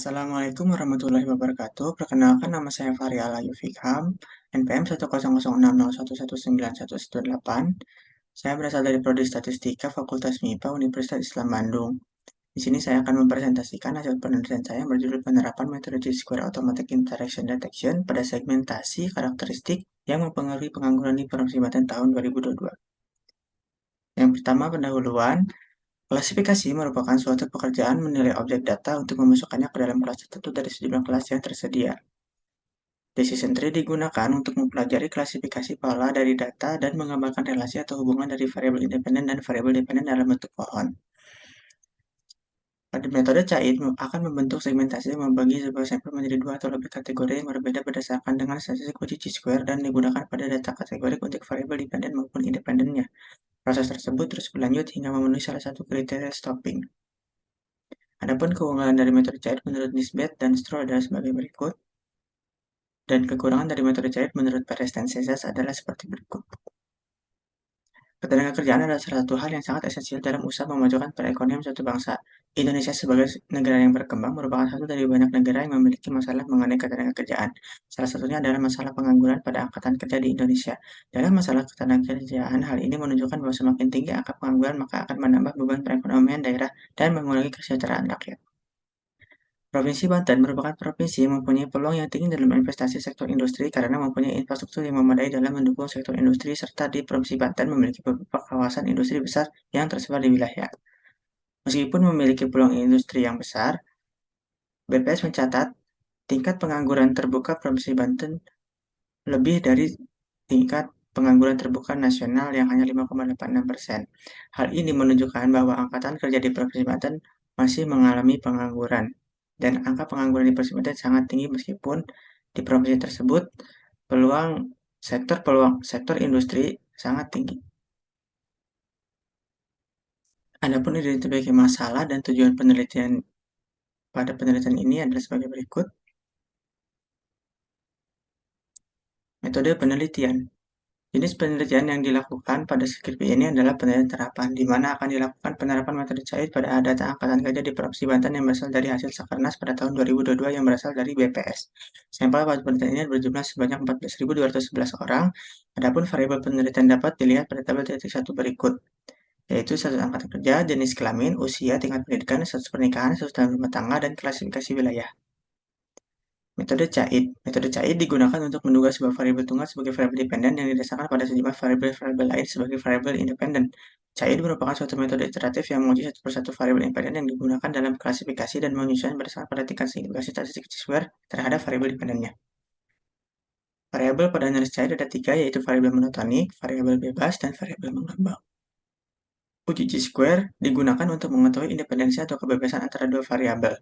Assalamualaikum warahmatullahi wabarakatuh. Perkenalkan nama saya Fahri Alayu Fikham, NPM 1006061191118. Saya berasal dari Prodi Statistika Fakultas MIPA Universitas Islam Bandung. Di sini saya akan mempresentasikan hasil penelitian saya yang berjudul penerapan metode Chi-square Automatic Interaction Detection pada segmentasi karakteristik yang mempengaruhi pengangguran di permusiman tahun 2022. Yang pertama, pendahuluan. Klasifikasi merupakan suatu pekerjaan menilai objek data untuk memasukkannya ke dalam kelas tertentu dari sejumlah kelas yang tersedia. Decision tree digunakan untuk mempelajari klasifikasi pola dari data dan menggambarkan relasi atau hubungan dari variabel independen dan variabel dependen dalam bentuk pohon. Pada metode CAID akan membentuk segmentasi yang membagi sebuah sampel menjadi dua atau lebih kategori yang berbeda berdasarkan dengan statistik uji Chi-square dan digunakan pada data kategorik untuk variabel dependen maupun independennya. Proses tersebut terus berlanjut hingga memenuhi salah satu kriteria stopping. Adapun keunggulan dari metode CAID menurut Nisbet dan Stroh adalah sebagai berikut, dan kekurangan dari metode CAID menurut Perez dan Cesar adalah seperti berikut. Ketenagakerjaan adalah salah satu hal yang sangat esensial dalam usaha memajukan perekonomian suatu bangsa. Indonesia sebagai negara yang berkembang merupakan satu dari banyak negara yang memiliki masalah mengenai ketenagakerjaan. Salah satunya adalah masalah pengangguran pada angkatan kerja di Indonesia. Dalam masalah ketenagakerjaan, hal ini menunjukkan bahwa semakin tinggi angka pengangguran maka akan menambah beban perekonomian daerah dan mengurangi kesejahteraan rakyat. Provinsi Banten merupakan provinsi yang mempunyai peluang yang tinggi dalam investasi sektor industri karena mempunyai infrastruktur yang memadai dalam mendukung sektor industri serta di Provinsi Banten memiliki beberapa kawasan industri besar yang tersebar di wilayah. Meskipun memiliki peluang industri yang besar, BPS mencatat tingkat pengangguran terbuka Provinsi Banten lebih dari tingkat pengangguran terbuka nasional yang hanya 5,86%. Hal ini menunjukkan bahwa angkatan kerja di Provinsi Banten masih mengalami pengangguran. Dan angka pengangguran di Provinsi Banten sangat tinggi meskipun di provinsi tersebut sektor industri sangat tinggi. Adapun identifikasi masalah dan tujuan penelitian pada penelitian ini adalah sebagai berikut. Metode penelitian. Jenis penelitian yang dilakukan pada skripsi ini adalah penelitian terapan, di mana akan dilakukan penerapan metode CAID pada data angkatan kerja di Provinsi Banten yang berasal dari hasil Sakernas pada tahun 2022 yang berasal dari BPS. Sampel pada penelitian ini berjumlah sebanyak 14.211 orang. Adapun variabel penelitian dapat dilihat pada tabel titik 1 berikut, yaitu status angkatan kerja, jenis kelamin, usia, tingkat pendidikan, status pernikahan, status dalam rumah tangga, dan klasifikasi wilayah. Metode CAID. Metode CAID digunakan untuk menduga sebuah variabel tunggal sebagai variabel dependen yang didasarkan pada sejumlah variabel lain sebagai variabel independen. CAID merupakan suatu metode iteratif yang menguji satu persatu variabel independen yang digunakan dalam klasifikasi dan penyesuaian berdasarkan pada tingkat signifikasi statistik Chi-square terhadap variabel dependennya. Variabel pada analis CAID ada tiga, yaitu variabel monotonik, variabel bebas, dan variabel mengambang. Uji Chi-square digunakan untuk mengetahui independensi atau kebebasan antara dua variabel.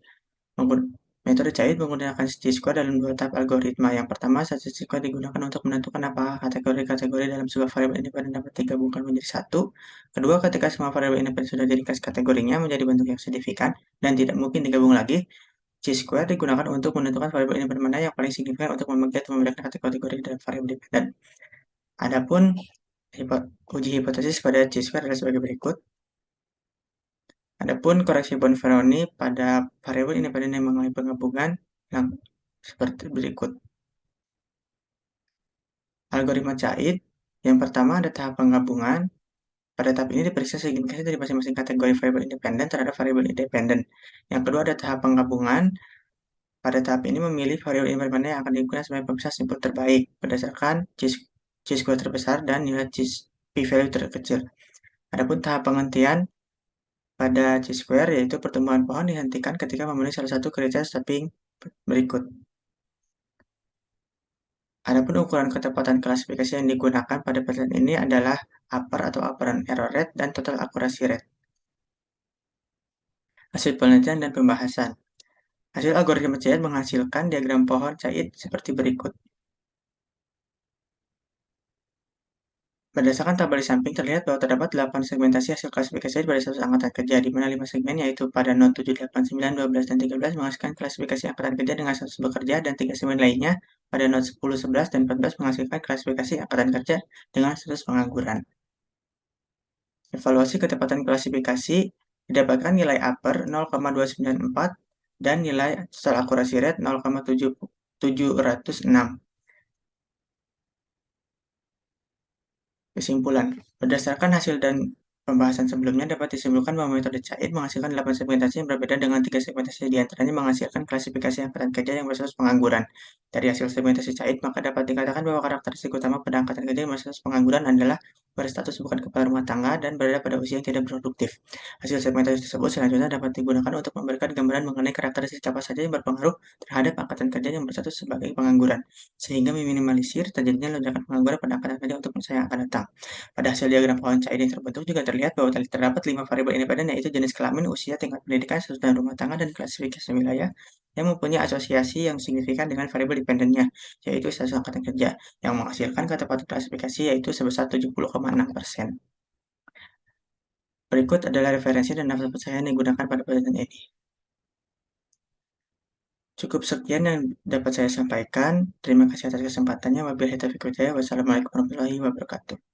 Metode CAID menggunakan Chi-square dalam dua tahap algoritma. Yang pertama, Chi-square digunakan untuk menentukan apakah kategori-kategori dalam sebuah variabel independen dapat digabungkan menjadi satu. Kedua, ketika semua variabel independen sudah jadi kategorinya menjadi bentuk yang signifikan dan tidak mungkin digabung lagi, Chi-square digunakan untuk menentukan variabel independen mana yang paling signifikan untuk membagi atau membedakan kategori dalam variabel independen. Adapun uji hipotesis pada Chi-square adalah sebagai berikut. Adapun koreksi Bonferroni pada variabel independen yang mengalami penggabungan yang seperti berikut. Algoritma CAID. Yang pertama ada tahap penggabungan. Pada tahap ini diperiksa signifikansi dari masing-masing kategori variabel independen terhadap variabel independen. Yang kedua ada tahap penggabungan. Pada tahap ini memilih variabel independen yang akan digunakan sebagai pemisah simpul terbaik berdasarkan Chi-square terbesar dan nilai p-value terkecil. Adapun tahap penghentian pada Chi-square yaitu pertumbuhan pohon dihentikan ketika memenuhi salah satu kriteria stopping berikut. Adapun ukuran ketepatan klasifikasi yang digunakan pada penelitian ini adalah upper atau apparent error rate dan total accuracy rate. Hasil penelitian dan pembahasan. Hasil algoritma CAID menghasilkan diagram pohon CAID seperti berikut. Berdasarkan tabel di samping terlihat bahwa terdapat 8 segmentasi hasil klasifikasi pada status angkatan kerja, di mana 5 segmen yaitu pada not 7, 8, 9, 12, dan 13 menghasilkan klasifikasi angkatan kerja dengan status bekerja, dan 3 segmen lainnya pada not 10, 11, dan 14 menghasilkan klasifikasi angkatan kerja dengan status pengangguran. Evaluasi ketepatan klasifikasi didapatkan nilai upper 0,294 dan nilai total akurasi rate 0,706. Kesimpulan, berdasarkan hasil dan pembahasan sebelumnya dapat disimpulkan bahwa metode CAID menghasilkan 8 segmentasi yang berbeda dengan 3 segmentasi di antaranya menghasilkan klasifikasi angkatan kerja yang berstatus pengangguran. Dari hasil segmentasi CAID, maka dapat dikatakan bahwa karakteristik utama pada angkatan kerja yang berstatus pengangguran adalah berstatus bukan kepala rumah tangga dan berada pada usia yang tidak produktif. Hasil segmentasi tersebut selanjutnya dapat digunakan untuk memberikan gambaran mengenai karakteristik apa saja yang berpengaruh terhadap angkatan kerja yang berstatus sebagai pengangguran, sehingga meminimalisir terjadinya lonjakan pengangguran pada angkatan kerja untuk masa yang akan datang. Pada hasil diagram pohon cair yang terbentuk juga terlihat bahwa terdapat 5 variabel independen, yaitu jenis kelamin, usia, tingkat pendidikan, status dan rumah tangga, dan klasifikasi wilayah yang mempunyai asosiasi yang signifikan dengan variabel dependennya, yaitu status angkatan kerja, yang menghasilkan ketepatan klasifikasi yaitu sebesar 70,6%. Berikut adalah referensi dan daftar pencahayaan yang digunakan pada penelitian ini. Cukup sekian yang dapat saya sampaikan. Terima kasih atas kesempatannya. Wabillahi taufiq wal hidayah. Wassalamualaikum warahmatullahi wabarakatuh.